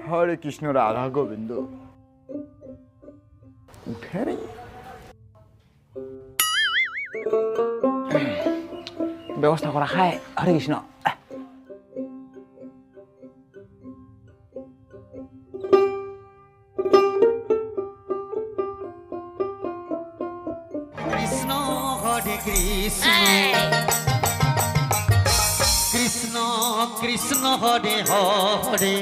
হরে কৃষ্ণ রাধা গোবিন্দ উঠে নেই ব্যবস্থা করা খায় হরে কৃষ্ণ কৃষ্ণ হরে কৃষ্ণ কৃষ্ণ কৃষ্ণ হরে হরে